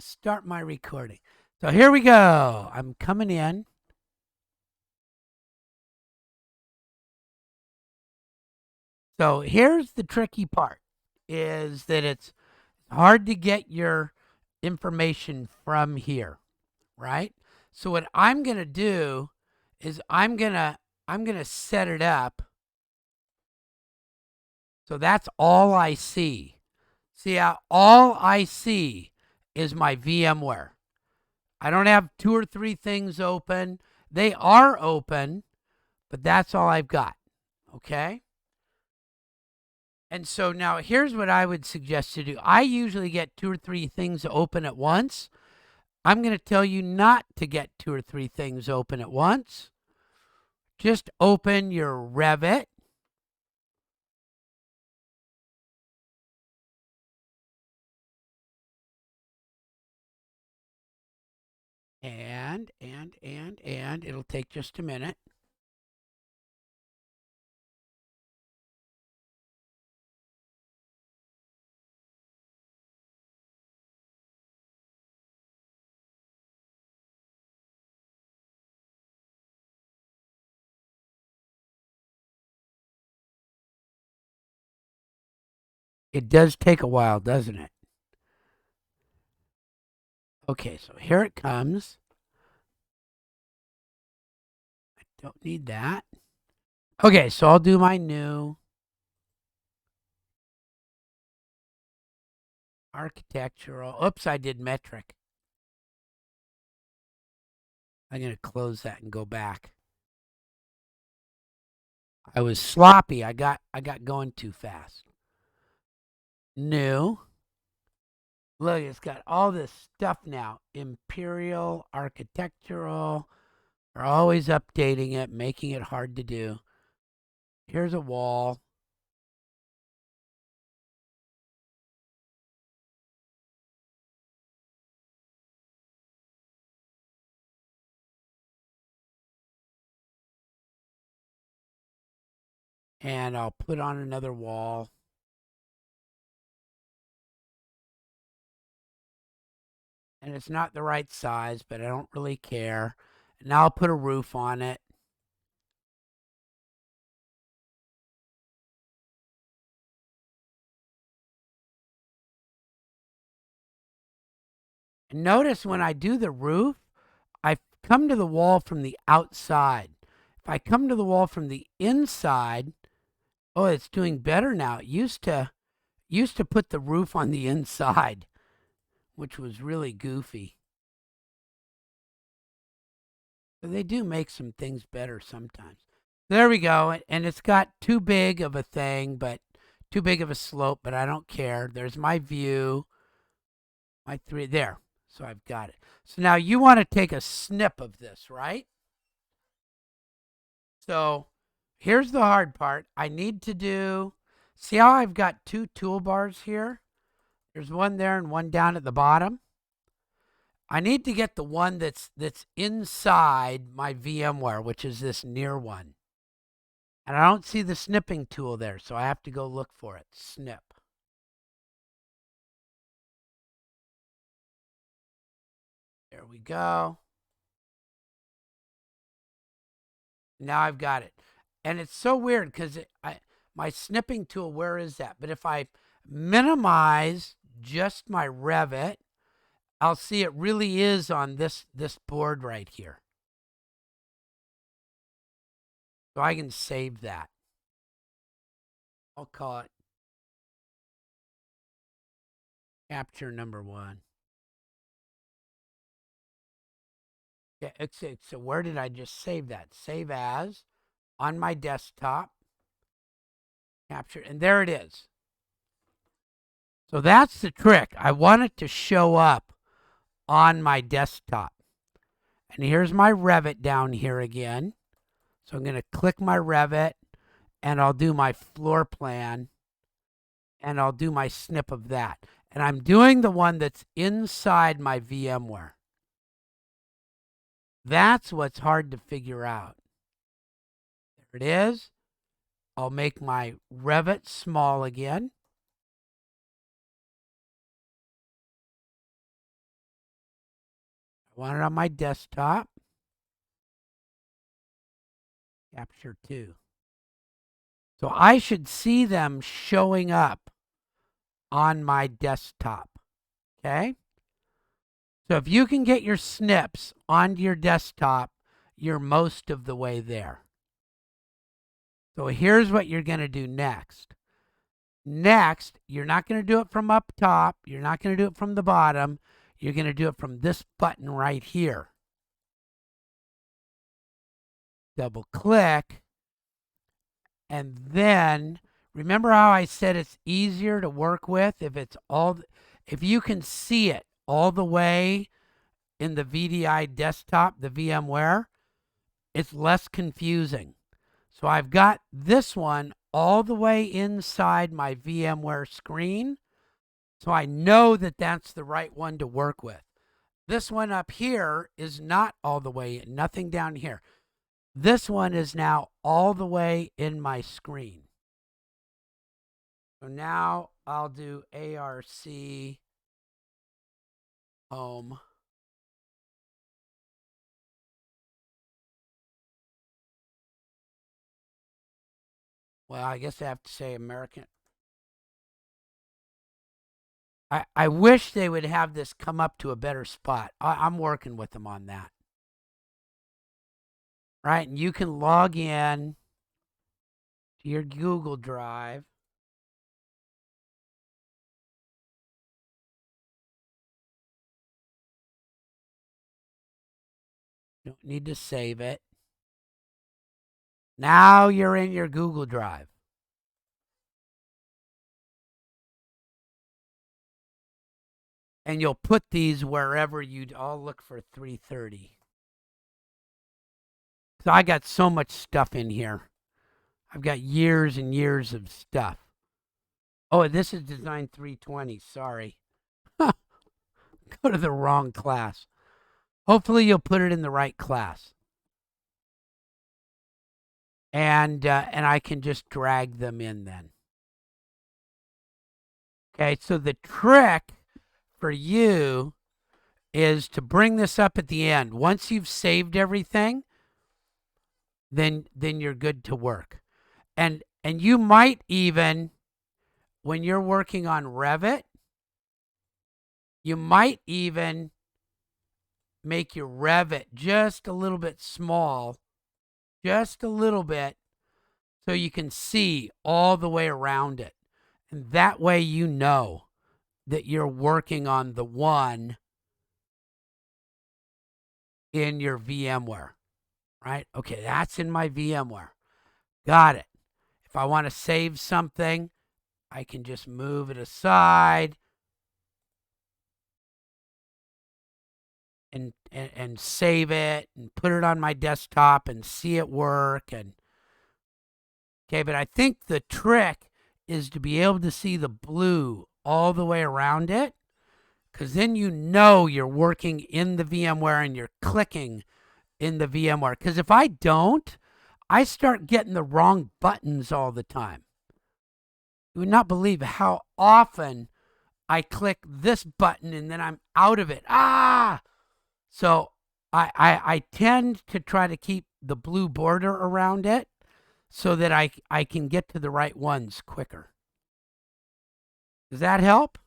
to start my recording. So here we go. I'm coming in. So here's the tricky part is that it's hard to get your information from here, right? So what I'm going to do is I'm going to set it up so that's all I see. See how all I see is my VMware. I don't have 2 or 3 things open. They are open, but that's all I've got. Okay? And so now here's what I would suggest to do. I usually get 2 or 3 things open at once. I'm going to tell you not to get 2 or 3 things open at once. Just open your Revit. And it'll take just a minute. It does take a while, doesn't it? Okay, so here it comes. I don't need that. Okay, so I'll do my new architectural. Oops, I did metric. I'm going to close that and go back. I was sloppy. I got going too fast. New. Look, it's got all this stuff now. Imperial, architectural. We're always updating it, making it hard to do. Here's a wall. And I'll put on another wall. And it's not the right size, but I don't really care. Now I'll put a roof on it. And notice when I do the roof, I come to the wall from the outside. If I come to the wall from the inside, oh, it's doing better now. It used to put the roof on the inside, which was really goofy. But they do make some things better sometimes. There we go. And it's got too big of a thing, but too big of a slope, but I don't care. There's my view. My 3 there. So I've got it. So now you want to take a snip of this, right? So here's the hard part. I need to do, see how I've got 2 toolbars here? There's one there and one down at the bottom. I need to get the one that's inside my VMware, which is this near one. And I don't see the snipping tool there, so I have to go look for it. Snip. There we go. Now I've got it. And it's so weird because my snipping tool, where is that? But if I minimize just my Revit, I'll see it really is on this board right here. So I can save that. I'll call it capture number 1. Yeah, so where did I just save that? Save as on my desktop. Capture, and there it is. So that's the trick. I want it to show up on my desktop. And here's my Revit down here again. So I'm going to click my Revit and I'll do my floor plan and I'll do my snip of that. And I'm doing the one that's inside my VMware. That's what's hard to figure out. There it is. I'll make my Revit small again. I want it on my desktop. Capture 2. So I should see them showing up on my desktop. Okay? So if you can get your snips onto your desktop, you're most of the way there. So here's what you're going to do next. Next, you're not going to do it from up top. You're not going to do it from the bottom. You're going to do it from this button right here. Double click. And then, remember how I said it's easier to work with if you can see it all the way in the VDI desktop, the VMware, it's less confusing. So I've got this one all the way inside my VMware screen. So I know that that's the right one to work with. This one up here is not all the way in, nothing down here. This one is now all the way in my screen. So now I'll do ARC home. Well, I guess I have to say American. I wish they would have this come up to a better spot. I'm working with them on that. Right? And you can log in to your Google Drive. You don't need to save it. Now you're in your Google Drive. And you'll put these wherever I'll look for 330. So I got so much stuff in here. I've got years and years of stuff. Oh, this is Design 320. Sorry. Go to the wrong class. Hopefully you'll put it in the right class. And I can just drag them in then. Okay, so the trick for you is to bring this up at the end. Once you've saved everything, then you're good to work. And you might even, when you're working on Revit, you might even make your Revit just a little bit small, just a little bit, so you can see all the way around it. And that way you know that you're working on the one in your VMware, right? Okay, that's in my VMware. Got it. If I want to save something, I can just move it aside and save it and put it on my desktop and see it work. And okay, but I think the trick is to be able to see the blue all the way around it, because then you know you're working in the VMware and you're clicking in the VMware. Because if I don't, I start getting the wrong buttons all the time. You would not believe how often I click this button and then I'm out of it. So I tend to try to keep the blue border around it so that I can get to the right ones quicker. Does that help?